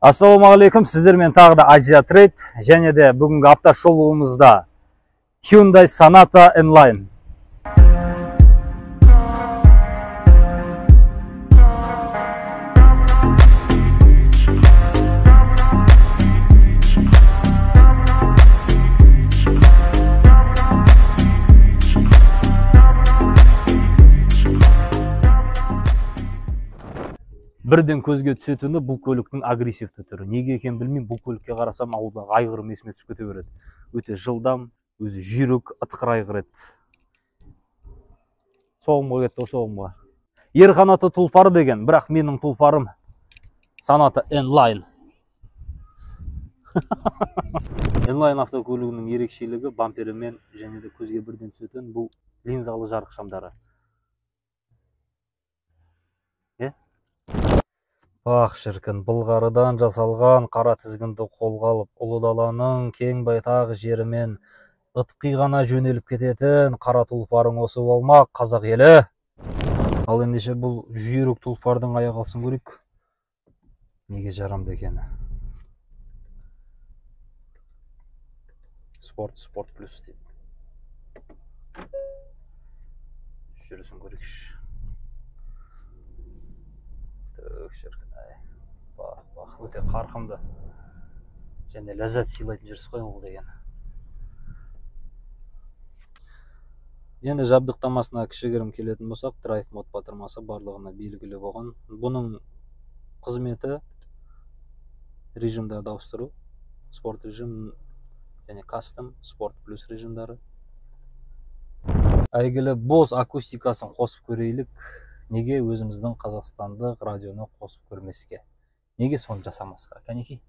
Ассалаумағалейкум, сіздермен тағы да Азия Трейд, және де бүгінгі апта шолуымызда Hyundai Sonata N-Line. Бірден көзге түсетіні бұл көліктің агрессивті түрі. Неге екен білмеймін, бұл көлікке қарасам ауылдағы айғырым есіме түсіп кете береді. Өте жылдам, өзі жүйрік, ытқыр айғыр еді. Соғымға кетті, соғымға. Ер қанаты тұлпары деген, бірақ менің тұлпарым Sonata N-Line. N-Line автокөлігінің ерекшелігі бамперімен және де көзге бірден түсетін бұл линзалы жарық шамдары. Ах, шіркін, былғарыдан жасалған қара тізгінді қолға алып, ұлы даланың кең байтақ жерімен ытқи ғана жөнеліп кететін қара тұлпарың осы болмақ, қазақ елі. Ал ендеше бұл жүйрік тұлпардың аяқ алсын көрейік. Неге жарамды екені? Спорт плюс дейді. Жүрісін көрейікші. Шіркін, бақ, өте қарқынды және ләззат сыйлайтын жүріс қой ол деген. Енді жабдықтамасына кішігірім келетін болсақ, драйв мод батырмасы барлығына белгілі болған. Бұның қызметі режимдарды ауыстыру, спорт режим және кастом, спорт плюс режимдары. Әйгілі Bose акустикасын қосып көрейлік. Неге өзіміздің қазақстандық радионы қосып көрмеске? Неге соны жасамасқа? Кәнеки?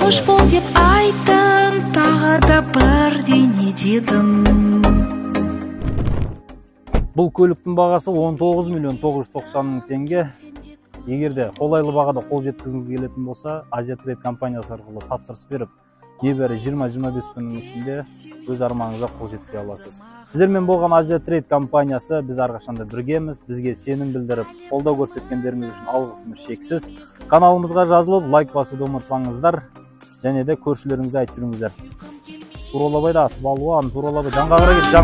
Қош бол деп айтын, тағы да бірдеңе дедің. Бұл көліктің бағасы 19 миллион 990 мың теңге. Егерде қолайлы бағада қол жеткізіңіз келетін болса, Азия Трейд компаниясы арқылы тапсырыс беріп, небәрі 20-25 күннің ішінде өз арманыңызға қол жеткізе аласыз. Сіздермен болған Азия Трейд компаниясы біз әрқашанда біргеміз. Бізге сенім білдіріп, қолдау көрсеткендеріңіз үшін алғысымыз шексіз. Каналымызға жазылып, лайк басуды ұмытпаңыздар. Және де көршілеріңізге айтып жүріңіздер. Туралабайда, балуан, туралабай, жанға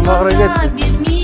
қарай кет.